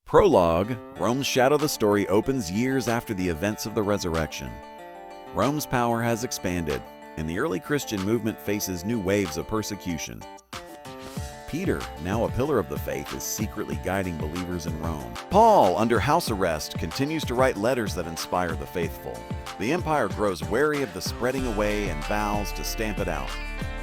Prologue, Rome's shadow. The story opens years after the events of the resurrection. Rome's power has expanded, and the early Christian movement faces new waves of persecution. Peter, now a pillar of the faith, is secretly guiding believers in Rome. Paul, under house arrest, continues to write letters that inspire the faithful. The empire grows wary of the spreading away and vows to stamp it out.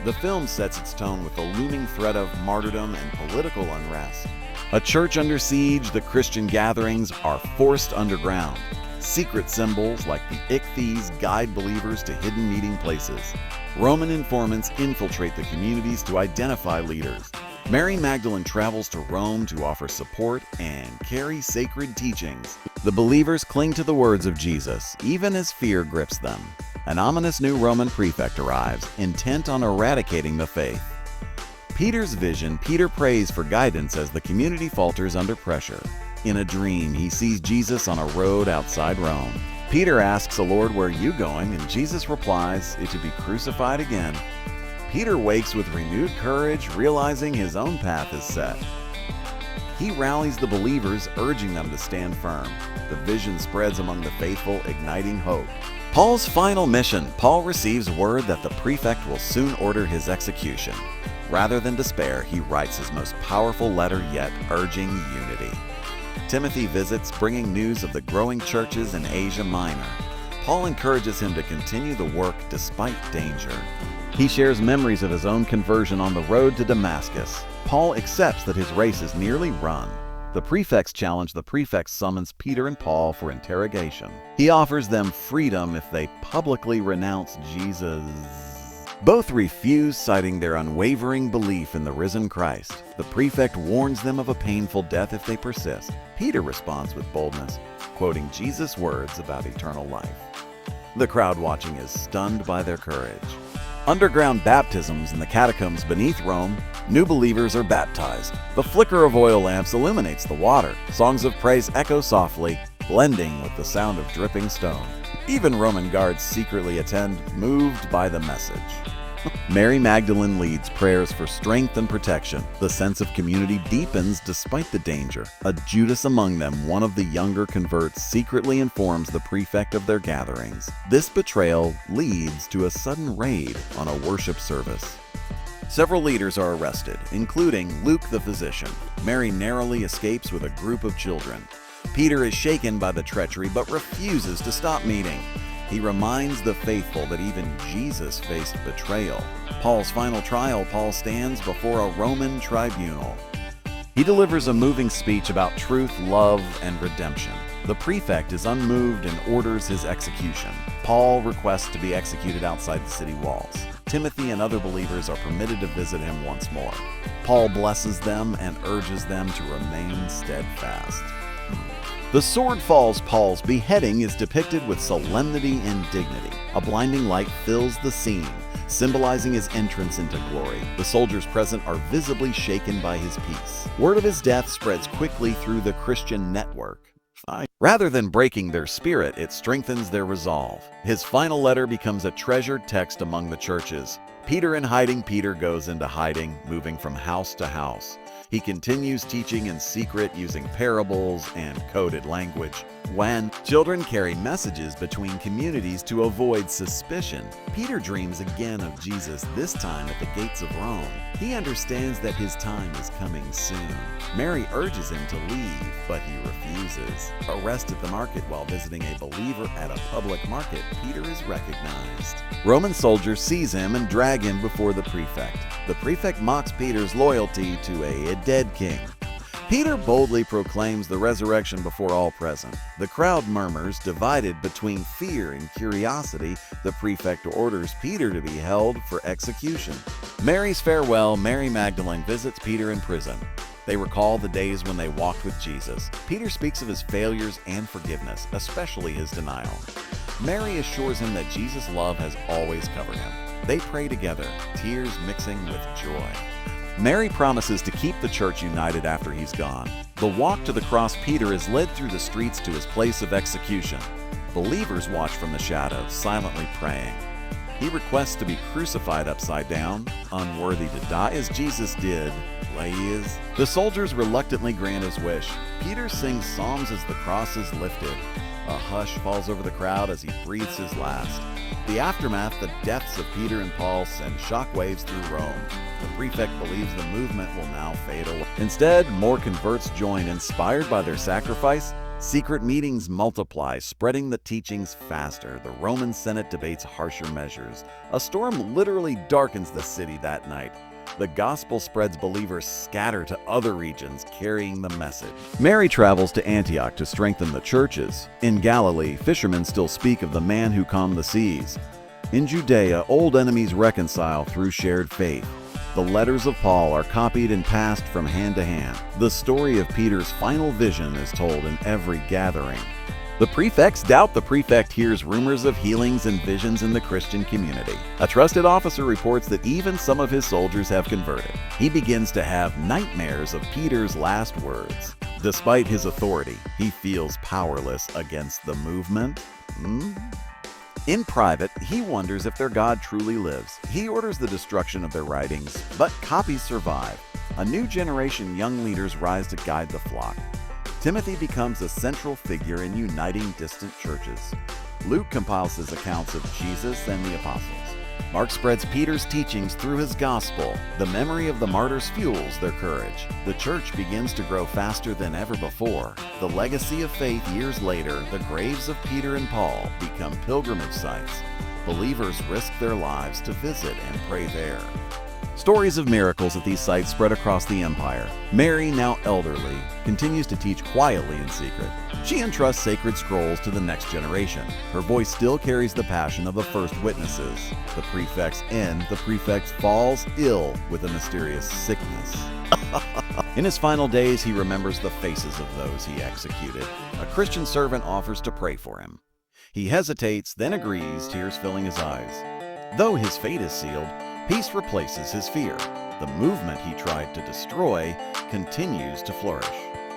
The film sets its tone with the looming threat of martyrdom and political unrest. A church under siege, the Christian gatherings are forced underground. Secret symbols like the ichthyes guide believers to hidden meeting places. Roman informants infiltrate the communities to identify leaders. Mary Magdalene travels to Rome to offer support and carry sacred teachings. The believers cling to the words of Jesus, even as fear grips them. An ominous new Roman prefect arrives, intent on eradicating the faith. Peter's vision. Peter prays for guidance as the community falters under pressure. In a dream, he sees Jesus on a road outside Rome. Peter asks the Lord, "Where are you going?" And Jesus replies, "To be crucified again." Peter wakes with renewed courage, realizing his own path is set. He rallies the believers, urging them to stand firm. The vision spreads among the faithful, igniting hope. Paul's final mission. Paul receives word that the prefect will soon order his execution. Rather than despair, he writes his most powerful letter yet, urging unity. Timothy visits, bringing news of the growing churches in Asia Minor. Paul encourages him to continue the work despite danger. He shares memories of his own conversion on the road to Damascus. Paul accepts that his race is nearly run. The prefect's challenge. The prefect summons Peter and Paul for interrogation. He offers them freedom if they publicly renounce Jesus. Both refuse, citing their unwavering belief in the risen Christ. The prefect warns them of a painful death if they persist. Peter responds with boldness, quoting Jesus' words about eternal life. The crowd watching is stunned by their courage. Underground baptisms in the catacombs beneath Rome. New believers are baptized. The flicker of oil lamps illuminates the water. Songs of praise echo softly, blending with the sound of dripping stone. Even Roman guards secretly attend, moved by the message. Mary Magdalene leads prayers for strength and protection. The sense of community deepens despite the danger. A Judas among them, one of the younger converts, secretly informs the prefect of their gatherings. This betrayal leads to a sudden raid on a worship service. Several leaders are arrested, including Luke the physician. Mary narrowly escapes with a group of children. Peter is shaken by the treachery but refuses to stop meeting. He reminds the faithful that even Jesus faced betrayal. Paul's final trial. Paul stands before a Roman tribunal. He delivers a moving speech about truth, love, and redemption. The prefect is unmoved and orders his execution. Paul requests to be executed outside the city walls. Timothy and other believers are permitted to visit him once more. Paul blesses them and urges them to remain steadfast. The sword falls. Paul's beheading is depicted with solemnity and dignity. A blinding light fills the scene, symbolizing his entrance into glory. The soldiers present are visibly shaken by his peace. Word of his death spreads quickly through the Christian network. Rather than breaking their spirit, it strengthens their resolve. His final letter becomes a treasured text among the churches. Peter in hiding. Peter goes into hiding, moving from house to house. He continues teaching in secret, using parables and coded language. When children carry messages between communities to avoid suspicion, Peter dreams again of Jesus, this time at the gates of Rome. He understands that his time is coming soon. Mary urges him to leave, but he refuses. Arrested at the market while visiting a believer at a public market, Peter is recognized. Roman soldiers seize him and drag him before the prefect. The prefect mocks Peter's loyalty to a dead king. Peter boldly proclaims the resurrection before all present. The crowd murmurs, divided between fear and curiosity. The prefect orders Peter to be held for execution. Mary's farewell. Mary Magdalene visits Peter in prison. They recall the days when they walked with Jesus. Peter speaks of his failures and forgiveness, especially his denial. Mary assures him that Jesus' love has always covered him. They pray together, tears mixing with joy. Mary promises to keep the church united after he's gone. The walk to the cross. Peter is led through the streets to his place of execution. Believers watch from the shadows, silently praying. He requests to be crucified upside down, unworthy to die as Jesus did, please. The soldiers reluctantly grant his wish. Peter sings psalms as the cross is lifted. A hush falls over the crowd as he breathes his last. The aftermath, the deaths of Peter and Paul, send shockwaves through Rome. The prefect believes the movement will now fade away. Instead, more converts join, inspired by their sacrifice. Secret meetings multiply, spreading the teachings faster. The Roman Senate debates harsher measures. A storm literally darkens the city that night. The gospel spreads, believers scatter to other regions, carrying the message. Mary travels to Antioch to strengthen the churches. In Galilee, fishermen still speak of the man who calmed the seas. In Judea, old enemies reconcile through shared faith. The letters of Paul are copied and passed from hand to hand. The story of Peter's final vision is told in every gathering. The prefects doubt. The prefect hears rumors of healings and visions in the Christian community. A trusted officer reports that even some of his soldiers have converted. He begins to have nightmares of Peter's last words. Despite his authority, he feels powerless against the movement. In private, he wonders if their God truly lives. He orders the destruction of their writings, but copies survive. A new generation young leaders rise to guide the flock. Timothy becomes a central figure in uniting distant churches. Luke compiles his accounts of Jesus and the apostles. Mark spreads Peter's teachings through his gospel. The memory of the martyrs fuels their courage. The church begins to grow faster than ever before. The legacy of faith years later, the graves of Peter and Paul become pilgrimage sites. Believers risk their lives to visit and pray there. Stories of miracles at these sites spread across the empire. Mary, now elderly, continues to teach quietly in secret. She entrusts sacred scrolls to the next generation. Her voice still carries the passion of the first witnesses. The prefects end. The prefect falls ill with a mysterious sickness. In his final days, he remembers the faces of those he executed. A Christian servant offers to pray for him. He hesitates, then agrees, tears filling his eyes. Though his fate is sealed, peace replaces his fear. The movement he tried to destroy continues to flourish.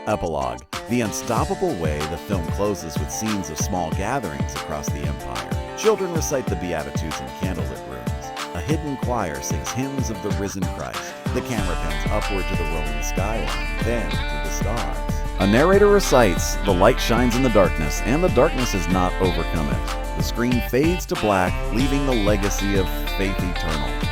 Epilogue. The unstoppable way, the film closes with scenes of small gatherings across the empire. Children recite the Beatitudes in candlelit rooms. A hidden choir sings hymns of the risen Christ. The camera pans upward to the rolling skyline, then to the stars. A narrator recites, the light shines in the darkness, and the darkness has not overcome it. The screen fades to black, leaving the legacy of faith eternal.